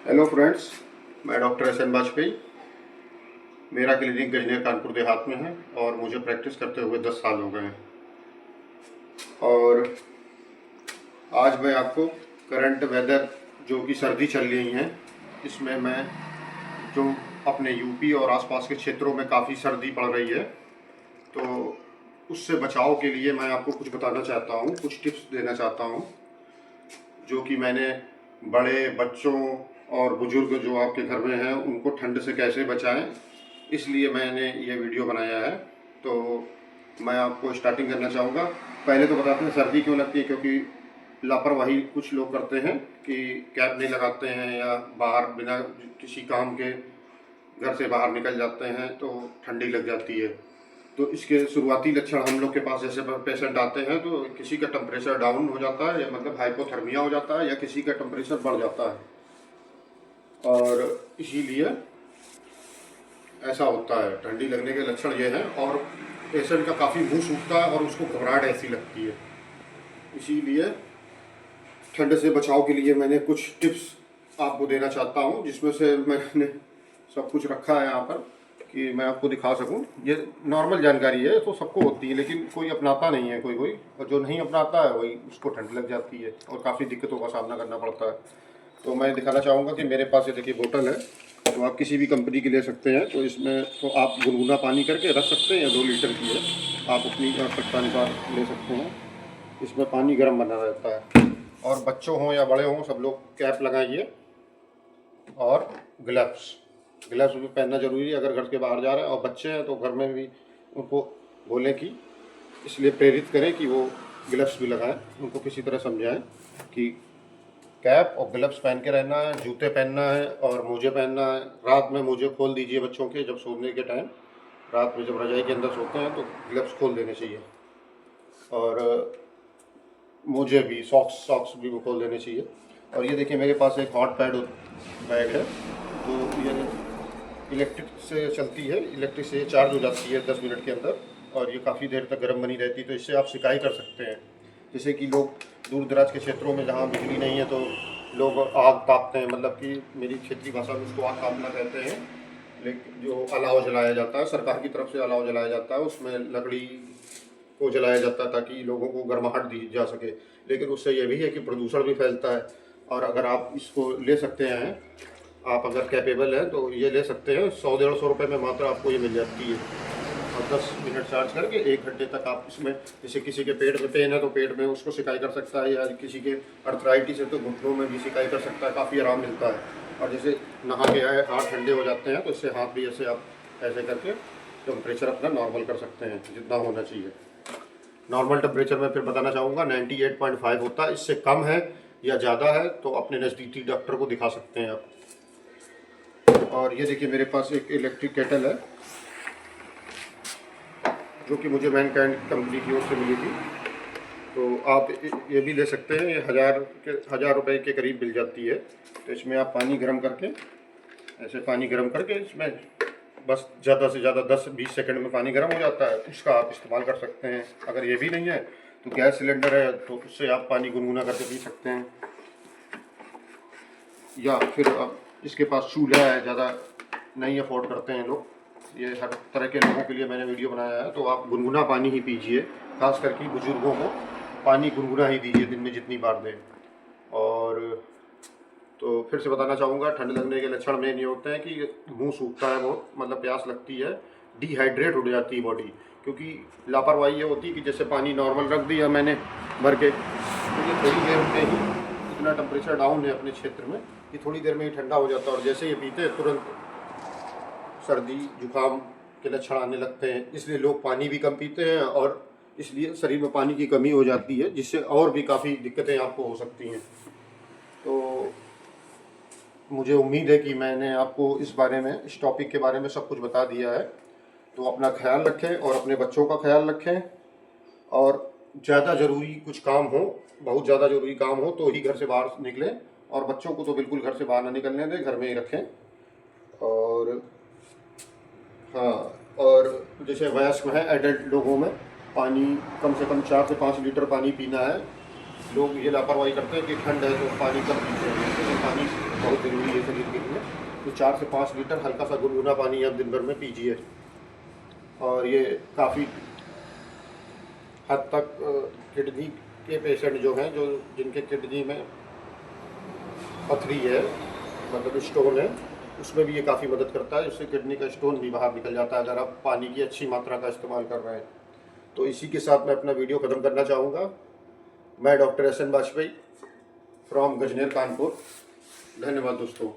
Hello friends, मैं doctor SN. Vajpayee. मेरा clinic Gajner Kanpur Dehat में है और मुझे प्रैक्टिस करते हुए 10 साल हो गए हैं। और आज मैं आपको करंट वेदर जो कि सर्दी चल रही है, इसमें मैं जो अपने यूपी और आसपास के क्षेत्रों में काफ़ी सर्दी पड़ रही है, तो उससे बचाव के लिए मैं आपको कुछ बताना चाहता हूँ, कुछ टिप्स देना चाहता हूँ जो कि मैंने बड़े बच्चों और बुजुर्ग जो आपके घर में हैं उनको ठंड से कैसे बचाएं, इसलिए मैंने ये वीडियो बनाया है। तो मैं आपको स्टार्टिंग करना चाहूँगा। पहले तो बताते हैं सर्दी क्यों लगती है, क्योंकि लापरवाही कुछ लोग करते हैं कि कैप नहीं लगाते हैं या बाहर बिना किसी काम के घर से बाहर निकल जाते हैं तो ठंडी लग जाती है। तो इसके शुरुआती लक्षण हम लोग के पास जैसे पेशेंट आते हैं तो किसी का टेम्परेचर डाउन हो जाता है या मतलब हाइपोथर्मिया हो जाता है या किसी का टेम्परेचर बढ़ जाता है, और इसीलिए ऐसा होता है। ठंडी लगने के लक्षण ये हैं और पेशेंट का काफ़ी मुंह सूखता है और उसको घबराहट ऐसी लगती है। इसीलिए ठंड से बचाव के लिए मैंने कुछ टिप्स आपको देना चाहता हूँ, जिसमें से मैंने सब कुछ रखा है यहाँ पर कि मैं आपको दिखा सकूं। ये नॉर्मल जानकारी है तो सबको होती है, लेकिन कोई अपनाता नहीं है, कोई और जो नहीं अपनाता है वही उसको ठंड लग जाती है और काफ़ी दिक्कतों का सामना करना पड़ता है। तो मैं दिखाना चाहूँगा कि मेरे पास ये देखिए बोतल है, तो आप किसी भी कंपनी की ले सकते हैं। तो इसमें तो आप गुनगुना पानी करके रख सकते हैं, 2 लीटर की है, आप अपनी आवश्यकता अनुसार ले सकते हैं। इसमें पानी गर्म बना रहता है। और बच्चों हों या बड़े हों सब लोग कैप लगाइए और ग्लव्स भी पहनना ज़रूरी है अगर घर के बाहर जा रहे हैं। और बच्चे हैं तो घर में भी उनको बोलें कि इसलिए प्रेरित करें कि वो ग्लव्स भी लगाएं, उनको किसी तरह समझाएं कि कैप और ग्लव्स पहन के रहना है, जूते पहनना है और मोजे पहनना है। रात में मोजे खोल दीजिए बच्चों के, जब सोने के टाइम रात में जब रजाई के अंदर सोते हैं तो ग्लव्स खोल देने चाहिए। और मोजे भी, सॉक्स भी वो खोल देने चाहिए। और ये देखिए मेरे पास एक हॉट पैड बैग है, तो ये इलेक्ट्रिक से चलती है, इलेक्ट्रिक से चार्ज हो जाती है 10 मिनट के अंदर और ये काफ़ी देर तक गर्म बनी रहती है। तो इससे आप सिकाई कर सकते हैं। जैसे कि लोग दूर दराज के क्षेत्रों में जहाँ बिजली नहीं है तो लोग आग तापते हैं, मतलब कि मेरी क्षेत्रीय भाषा में उसको आग तापना कहते हैं। लेकिन जो अलाव जलाया जाता है, सरकार की तरफ से अलाव जलाया जाता है, उसमें लकड़ी को जलाया जाता है ताकि लोगों को गर्माहट दी जा सके। लेकिन उससे ये भी है कि प्रदूषण भी फैलता है। और अगर आप इसको ले सकते हैं, आप अगर कैपेबल हैं तो ये ले सकते हैं। 100-150 रुपये में मात्र आपको ये मिल जाती है। और 10 मिनट चार्ज करके 1 घंटे तक आप इसमें, जैसे किसी के पेट में पेन है तो पेट में उसको सिकाई कर सकता है, या किसी के अर्थराइटिस है तो घुटनों में भी सिकाई कर सकता है, काफ़ी आराम मिलता है। और जैसे नहा के आए हाथ ठंडे हो जाते हैं तो इससे हाथ भी ऐसे आप ऐसे करके टेम्परेचर अपना नॉर्मल कर सकते हैं जितना होना चाहिए। नॉर्मल टेम्परेचर में फिर बताना चाहूँगा 98.5 होता है। इससे कम है या ज़्यादा है तो अपने नज़दीकी डॉक्टर को दिखा सकते हैं आप। और ये देखिए मेरे पास एक इलेक्ट्रिक केटल है जो कि मुझे मैनकाइंड कंपनी की ओर से मिली थी। तो आप ये भी ले सकते हैं, ये 1000 रुपये के करीब मिल जाती है। तो इसमें आप पानी गर्म करके, ऐसे पानी गर्म करके इसमें बस ज़्यादा से ज़्यादा 10-20 सेकंड में पानी गर्म हो जाता है, उसका आप इस्तेमाल कर सकते हैं। अगर ये भी नहीं है तो गैस सिलेंडर है तो उससे आप पानी गुनगुना करके पी सकते हैं। या फिर अब जिसके पास चूल्हा है, ज़्यादा नहीं अफोर्ड करते हैं लोग, ये हर तरह के लोगों के लिए मैंने वीडियो बनाया है। तो आप गुनगुना पानी ही पीजिए, खास करके बुजुर्गों को पानी गुनगुना ही दीजिए, दिन में जितनी बार दें। और तो फिर से बताना चाहूँगा, ठंड लगने के लक्षण में ये होते हैं कि मुंह सूखता है बहुत, मतलब प्यास लगती है, डिहाइड्रेट हो जाती है बॉडी। क्योंकि लापरवाही ये होती है कि जैसे पानी नॉर्मल रख दिया मैंने भर के, तो ये थोड़ी देर में ही, इतना टेम्परेचर डाउन है अपने क्षेत्र में, ये थोड़ी देर में ही ठंडा हो जाता है। और जैसे ये पीते हैं तुरंत सर्दी जुकाम के लक्षण आने लगते हैं। इसलिए लोग पानी भी कम पीते हैं और इसलिए शरीर में पानी की कमी हो जाती है, जिससे और भी काफ़ी दिक्कतें आपको हो सकती हैं। तो मुझे उम्मीद है कि मैंने आपको इस बारे में, इस टॉपिक के बारे में सब कुछ बता दिया है। तो अपना ख्याल रखें और अपने बच्चों का ख्याल रखें। और ज़्यादा ज़रूरी कुछ काम हो, बहुत ज़्यादा ज़रूरी काम हो तो ही घर से बाहर निकलें, और बच्चों को तो बिल्कुल घर से बाहर ना निकलने दें, घर में ही रखें। और हाँ, और जैसे वयस्क हैं, एडल्ट लोगों में पानी कम से कम 4 से 5 लीटर पानी पीना है लोग ये लापरवाही करते हैं कि ठंड है तो पानी कम पीते हैं, लेकिन पानी बहुत ज़रूरी है शरीर के लिए। तो 4 से 5 लीटर हल्का सा गुनगुना पानी आप दिन भर में पीजिए, और ये काफ़ी हद तक किडनी के पेशेंट जो हैं, जो जिनके किडनी में पथरी है, मतलब स्टोन है, उसमें भी ये काफ़ी मदद करता है। इससे किडनी का स्टोन भी बाहर निकल जाता है अगर आप पानी की अच्छी मात्रा का इस्तेमाल कर रहे हैं। तो इसी के साथ मैं अपना वीडियो ख़त्म करना चाहूँगा। मैं doctor S N Vajpayee from Gajner Kanpur. धन्यवाद दोस्तों।